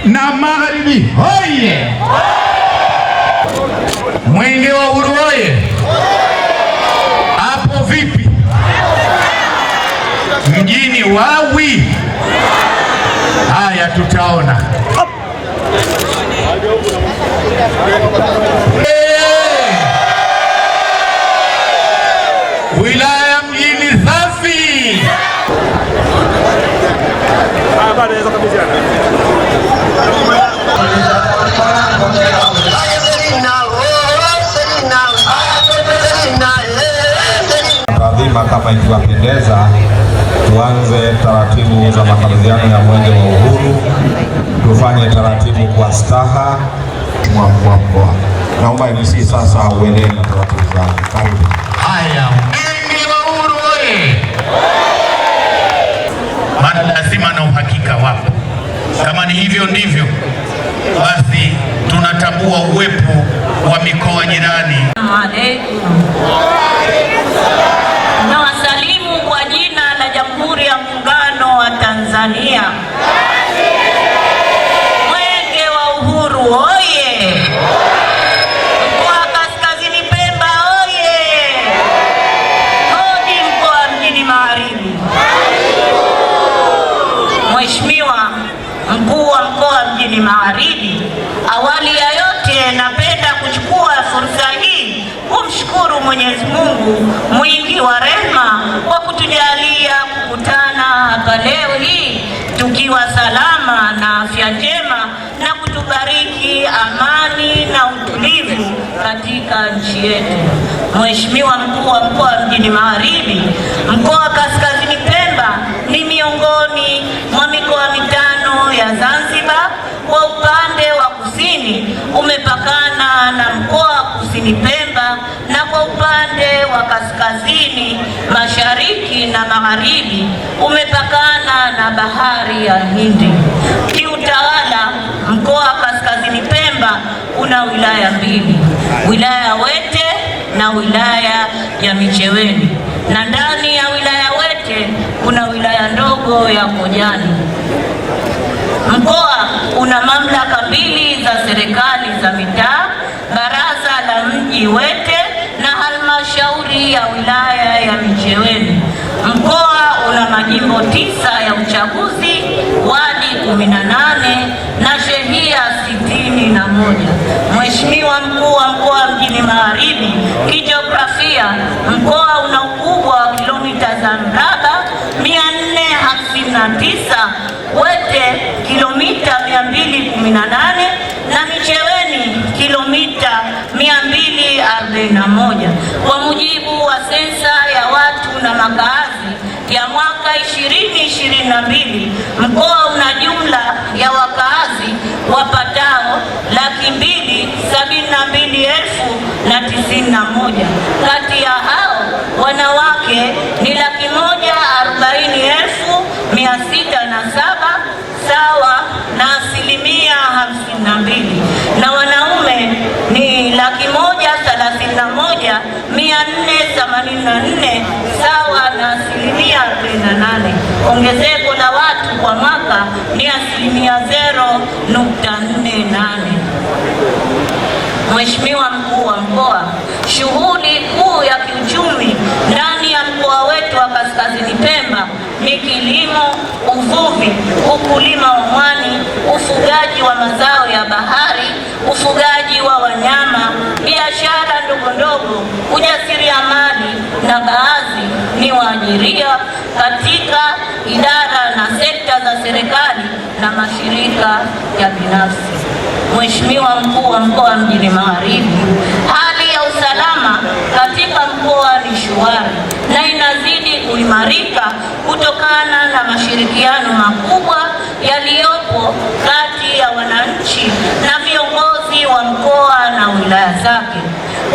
na Magharibi hoye! Mwenge wa Uhuru hoye! Hapo vipi? Mjini wawi? Haya, tutaona. Wilaya mjini safi. Taadhima, kama ikiwapendeza, tuanze taratibu za makabidhiano ya mwenge wa uhuru. Tufanye taratibu kwa staha. Mkuu wa mkoa, naomba MC sasa uendelee na taratibu zake. Karibu. Haya, mwenge wa uhuru oye! Maana lazima na uhakika wapo. Kama ni hivyo ndivyo, basi tunatambua uwepo wa mikoa jirani. Na wasalimu kwa jina la Jamhuri ya Muungano wa Tanzania. Mwenge wa Uhuru oye! Mkoa wa Kaskazini Pemba oye! Hodi mkoa mjini Magharibi. Mheshimiwa Mkuu wa Mkoa mjini Magharibi, awali ya yote napenda kuchukua fursa hii kumshukuru Mwenyezi Mungu mwingi wa rehema kwa kutujalia kukutana hapa leo hii tukiwa salama na afya njema na kutubariki amani na utulivu katika nchi yetu. Mheshimiwa Mkuu wa Mkoa mjini Magharibi, mkoa wa Kaskazini Pemba ni miongoni mwa mikoa mitano ya Zanzibar. Kwa upande wa kusini umepakana na mkoa wa Kusini Pemba, na kwa upande wa kaskazini mashariki na magharibi umepakana na bahari ya Hindi. Kiutawala, mkoa wa Kaskazini Pemba una wilaya mbili, wilaya ya Wete na wilaya ya Micheweni, na ndani ya wilaya Wete kuna wilaya ndogo ya Kojani. Mkoa una mamlaka mbili za serikali za mitaa, baraza la mji Wete na halmashauri ya wilaya ya Micheweni. Mkoa una majimbo 9 ya uchaguzi, wadi 18 na shehia 61. Mheshimiwa Mkuu wa Mkoa mjini Magharibi, kijiografia mkoa una ukubwa wa kilomita za mraba 459, Wete kilomita 218 na Micheweni kilomita 241. Kwa mujibu wa sensa ya watu na makazi ya mwaka 2022, mkoa una jumla ya wakazi wapatao 272,091. Kati ya hao wanawake ni 140,607 sawa na 52%, na wanaume ni 131,484 sawa na 48%. Ongezeko la watu kwa mwaka ni 0.48%. Mheshimiwa Mkuu wa Mkoa, shughuli kuu ya kiuchumi ndani ya mkoa wetu wa Kaskazini Pemba ni kilimo, uvuvi, ukulima wa mwani, ufugaji wa mazao ya bahari, ufugaji wa wanyama, biashara ndogo ndogo, ujasiriamali, na baadhi ni waajiriwa katika idara na sekta za serikali na mashirika ya binafsi. Mheshimiwa Mkuu wa Mkoa mjini Magharibi, hali ya usalama katika mkoa ni shwari na inazidi kuimarika kutokana na mashirikiano makubwa yaliyopo kati ya wananchi na viongozi wa mkoa na wilaya zake.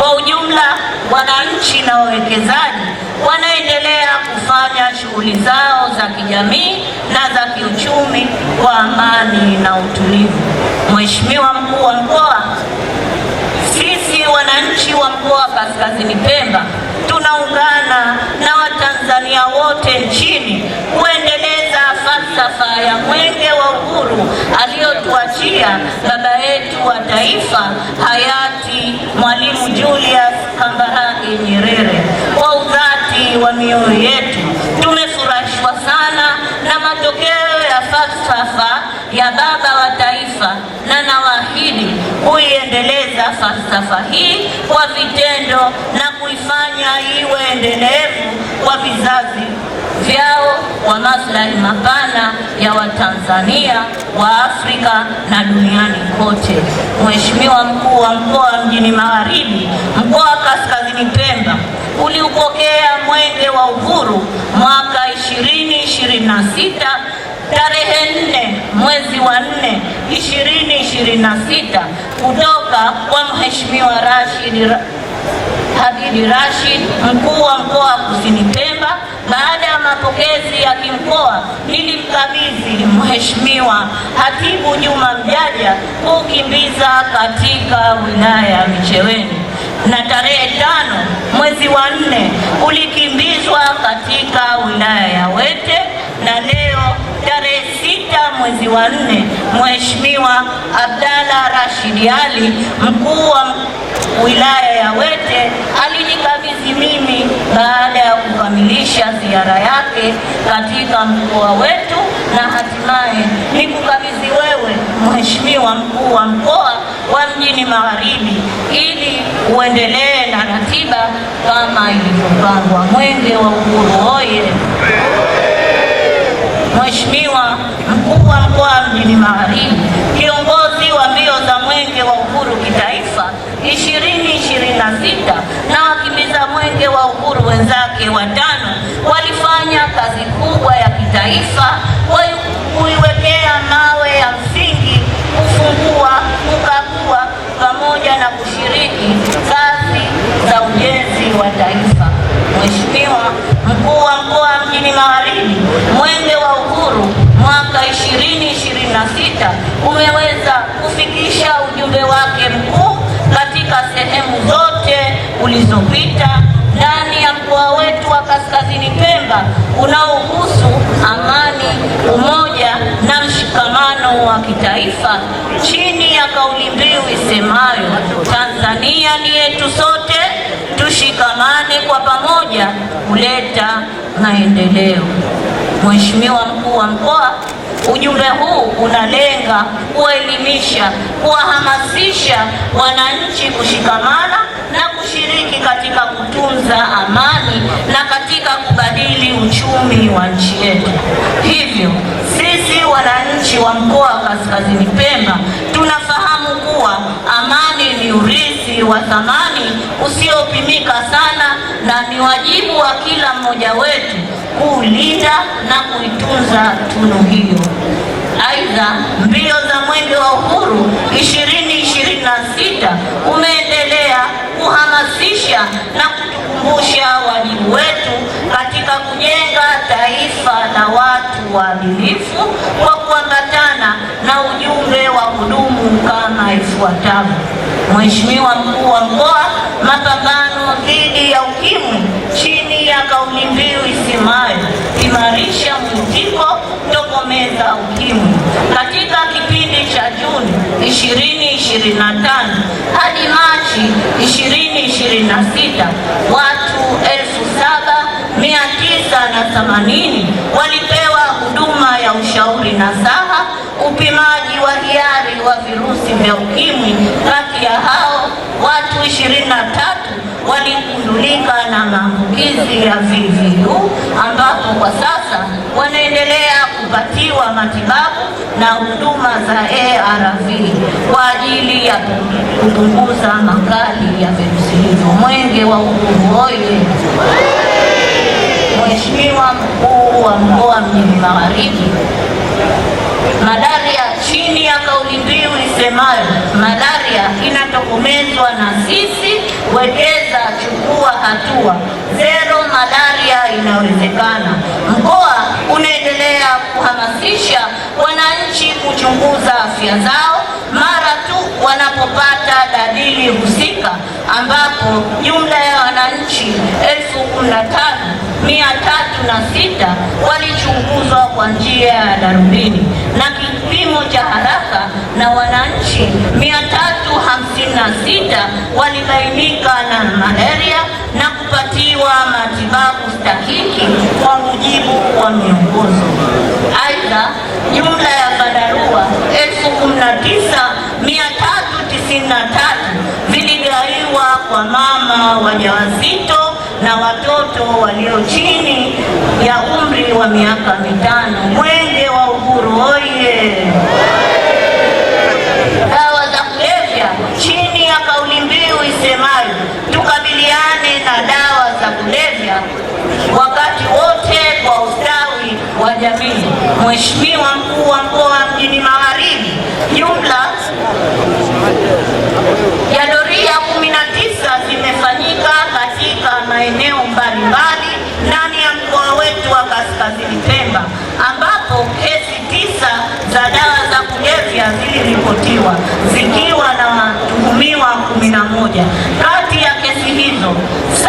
Kwa ujumla, wananchi na wawekezaji wanaendelea kufanya shughuli zao za kijamii na za kiuchumi kwa amani na utulivu. Mheshimiwa Mkuu wa Mkoa, sisi wananchi wa mkoa wa Kaskazini Pemba tunaungana na Watanzania wote nchini kuendeleza falsafa ya Mwenge wa Uhuru aliyotuachia baba yetu wa taifa hayati Mwalimu Julius Kambarage Nyerere. Kwa udhati wa mioyo yetu tumefurahishwa sana na matokeo ya falsafa ya baba wa taifa, na nawaahidi kuiendeleza falsafa hii kwa vitendo na kuifanya iwe endelevu kwa vizazi vyao kwa maslahi mapana ya Watanzania, wa Afrika na duniani kote. Mheshimiwa Mkuu wa Mkoa Mjini Magharibi, Mkoa wa Kaskazini Pemba uliupokea Mwenge wa Uhuru mwaka 2026 tarehe 4 mwezi wa 4 2026 kutoka kwa Mheshimiwa Hadidi Rashid, Mkuu wa Mkoa wa Kusini Pemba. Baada ya mapokezi ya kimkoa, nilimkabidhi Mheshimiwa Hatibu Juma Mjaja kukimbiza katika wilaya ya Micheweni, na tarehe 5 mwezi wa 4 ulikimbizwa katika wilaya ya Wete, na leo tarehe 6 mwezi wa 4 Mheshimiwa Abdalla Rashid Ali, mkuu wa wilaya ya Wete, alinikabidhi mimi baada ya kukamilisha ziara yake katika mkoa wetu, na hatimaye nikukabidhi wewe Mheshimiwa Mkuu wa Mkoa wa Mjini Magharibi ili uendelee na ratiba kama ilivyopangwa. Mwenge wa Uhuru oye! Mheshimiwa Mkuu wa Mkoa Mjini Magharibi, kiongozi wa mbio za Mwenge wa Uhuru kitaifa 2026 na wakimbiza Mwenge wa Uhuru wenzake watano walifanya kazi kubwa ya kitaifa kuiwekea mawe ya msingi, kufungua, kukagua pamoja na kushiriki kazi za ujenzi wa taifa. Mheshimiwa Mkuu wa Mkoa Mjini Magharibi, Mwenge wa Uhuru mwaka 2026 umeweza kufikisha ujumbe wake mkuu katika sehemu zote ulizopita ndani ya mkoa wetu wa Kaskazini Pemba, unaohusu amani, umoja na mshikamano wa kitaifa chini ya kauli mbiu isemayo Tanzania ni yetu sote, tushikamane kwa pamoja kuleta maendeleo. Mheshimiwa Mkuu wa Mkoa, ujumbe huu unalenga kuelimisha, kuwahamasisha wananchi kushikamana na kushiriki katika kutunza amani na katika kubadili uchumi wa nchi yetu. Hivyo sisi wananchi wa mkoa wa Kaskazini Pemba tunafahamu kuwa amani ni urithi wa thamani usiopimika sana, na ni wajibu wa kila mmoja wetu kulinda na kuitunza tunu hiyo. Aidha, mbio za Mwenge wa Uhuru 2026 umeendelea kuhamasisha na kutukumbusha wajibu wetu katika kujenga taifa la watu waadilifu kwa kuambatana na ujumbe wa kudumu kama ifuatavyo. Mheshimiwa Mkuu wa Mkoa, mapambano dhidi ya ukimwi chini ya kauli mbiu isemayo imarisha mwitiko, tokomeza ukimwi. Katika kipindi cha Juni 2025 hadi Machi 2026 watu 7,980 walipewa huduma ya ushauri nasaha, upimaji wa hiari wa virusi vya ukimwi. Kati ya hao watu 23 waligundulika na maambukizi ya VVU, ambapo kwa sasa wanaendelea kupatiwa matibabu na huduma za ARV kwa ajili ya kupunguza makali ya virusi hivyo. Mwenge wa Uhuru oye! Mheshimiwa Mkuu wa Mkoa Mjini Magharibi, malaria chini ya kauli mbiu isemayo malaria inatokomezwa na sisi, wekeza, chukua hatua, zero malaria inawezekana. Mkoa unaendelea kuhamasisha wananchi kuchunguza afya zao mara tu wanapopata dalili husika, ambapo jumla ya wananchi 15,306 walichunguzwa kwa njia ya darubini na kipimo cha haraka na wananchi 356 walibainika na malaria na kupatiwa matibabu stahiki kwa mujibu wa miongozo. Aidha, jumla ya vyandarua 19,393 viligaiwa kwa mama wajawazito na watoto walio chini ya umri wa miaka 5. Mwenge wa Uhuru oye! Dawa za kulevya chini ya kauli mbiu isemayo tukabiliane na dawa za kulevya wakati wote kwa ustawi wa jamii. Mheshimiwa Mkuu wa Mkoa Mjini Magharibi, jumla ya doria 19 zimefanyika katika maeneo mbalimbali ndani ya mkoa wetu wa Kaskazini Pemba, ambapo kesi 9 za dawa za kulevya ziliripotiwa zikiwa na watuhumiwa 11. Kati ya kesi hizo 7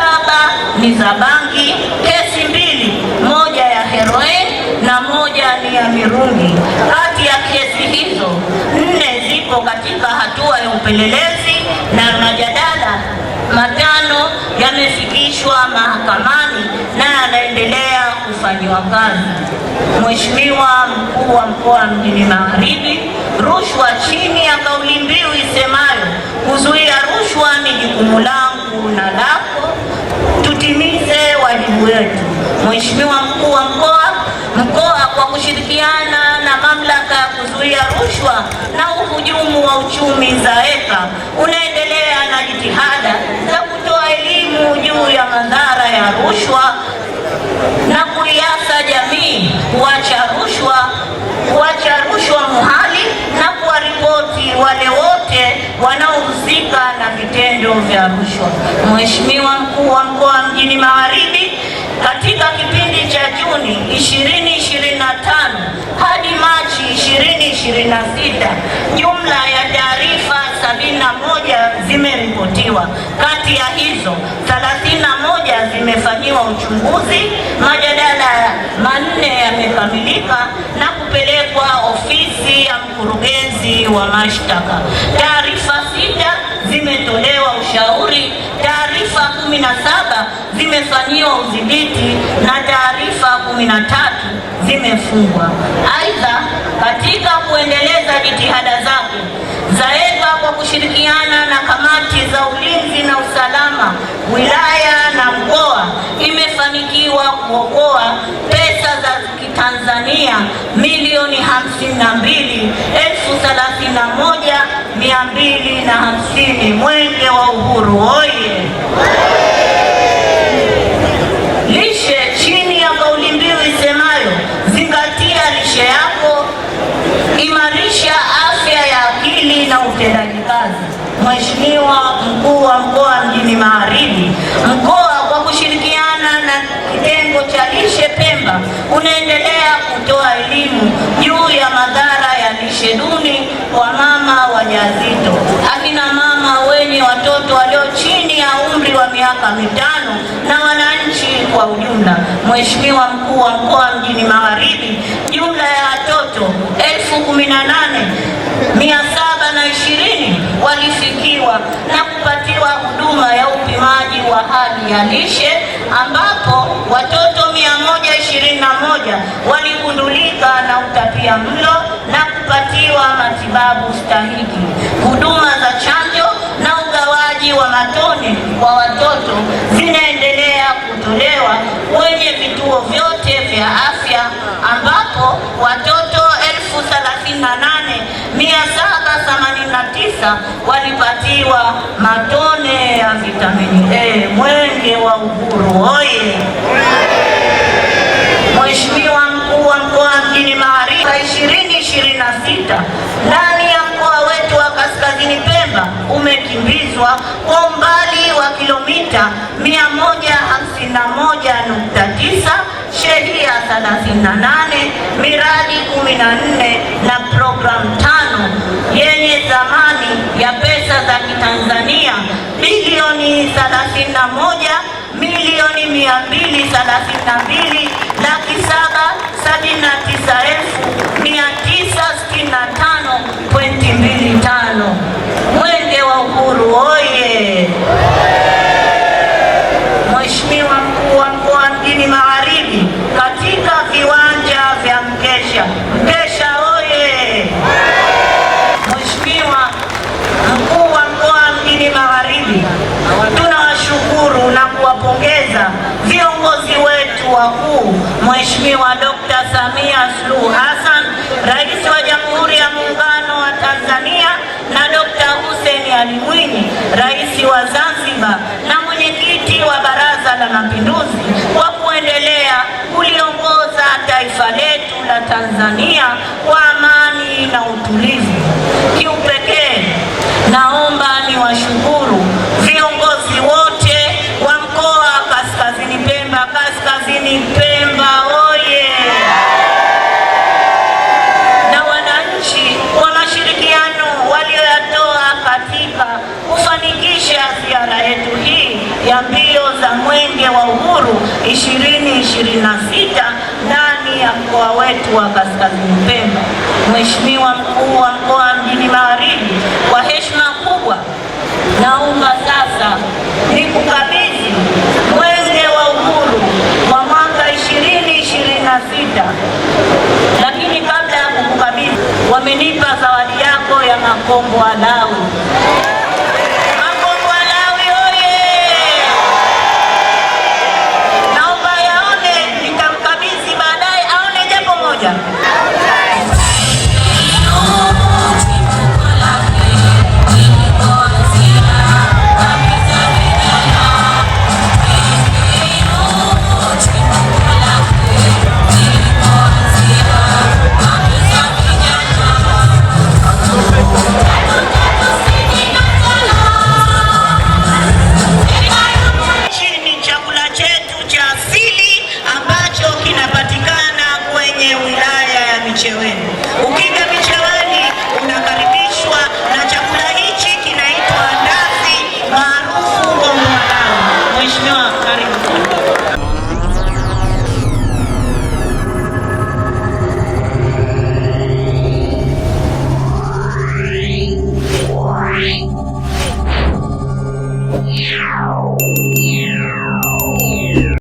ni za bangi, kesi 2, moja ya heroin na moja ni ya mirungi. Kati ya kesi hizo 4 zipo katika hatua ya upelelezi na majadala 5 yamefikishwa mahakamani na yanaendelea kufanyiwa kazi. Mheshimiwa Mkuu wa Mkoa Mjini Magharibi, rushwa chini ya kauli mbiu isemayo kuzuia rushwa ni jukumu langu na lako, tutimize wajibu wetu. Mheshimiwa Mkuu wa Mkoa kwa kushirikiana na mamlaka ya kuzuia rushwa na uhujumu wa uchumi ZAECA unaendelea na jitihada za kutoa elimu juu ya madhara ya rushwa na kuiasa jamii kuacha rushwa muhali na kuwaripoti wale wote wanaohusika na vitendo vya rushwa. Mheshimiwa Mkuu wa Mkoa Mjini Magharibi, katika kipindi cha Juni 2025 hadi Machi 2026, jumla ya taarifa 71 zimeripotiwa. Kati ya hizo 31 zimefanyiwa uchunguzi, majadala 4 yamekamilika na kupelekwa ofisi ya mkurugenzi wa mashtaka. Taarifa 6 zimetolewa ushauri, taarifa 17 zimefanyiwa udhibiti na taarifa 13 zimefungwa. Aidha, katika kuendeleza jitihada zake, ZAECA kwa kushirikiana na kamati za ulinzi na usalama wilaya na mkoa imefanikiwa kuokoa pesa za Kitanzania milioni 52,31,250. Mwenge wa Uhuru oye! Lishe chini ya kauli mbiu isemayo zingatia lishe yako, imarisha afya ya akili na utendaji kazi. Mheshimiwa Mkuu wa Mkoa Mjini Magharibi, mkoa kwa kushirikiana na kitengo cha lishe Pemba unaendelea kutoa elimu juu ya madhara ya lishe duni kwa mama wajawazito, akina mama wenye watoto walio chini ya umri wa miaka 5 na wananchi kwa ujumla. Mheshimiwa Mkuu wa Mkoa Mjini Magharibi, jumla ya watoto 18,720 walifikiwa na kupatiwa huduma ya upimaji wa hali ya lishe, ambapo watoto 121 waligundulika na utapia mlo na kupatiwa matibabu stahiki. Huduma za chanjo na ugawaji wa matone kwa watoto zinaendelea kutolewa kwenye vituo vyote vya afya, ambapo watoto 38,789 walipatiwa matone ya vitamini A. Mwenge wa Uhuru oye! Mheshimiwa Mkuu wa Mkoa Mjini Magharibi, 2026 ndani ya mkoa wetu wa Kaskazini Pemba umekimbizwa kwa umbali wa kilomita 151.9, shehia 38, miradi 14 na programu 5 yenye thamani ya pesa za Kitanzania bilioni 31,232,779,965.2. Mheshimiwa Dr. Samia Suluhu Hassan, Rais wa Jamhuri ya Muungano wa Tanzania, na Dr. Hussein Ali Mwinyi, Rais wa Zanzibar na Mwenyekiti wa Baraza la Mapinduzi, kwa kuendelea kuliongoza taifa letu la Tanzania kwa amani na utulivu. Kiupekee naomba niwashukuru viongozi wote wa mkoa wa Kaskazini Pemba. Kaskazini Pemba oye! Na wananchi kwa mashirikiano walioyatoa katika kufanikisha ziara yetu hii ya mbio za Mwenge wa Uhuru 2026 ndani ya mkoa wetu wa Kaskazini Pemba. Mheshimiwa Mkuu wa Mkoa Mjini Magharibi, kwa heshima kubwa naomba sasa nikukabidhi Mwenge wa Uhuru wa mwaka 2026. Lakini kabla ya kukukabidhi, wamenipa zawadi yako ya makombo alawi.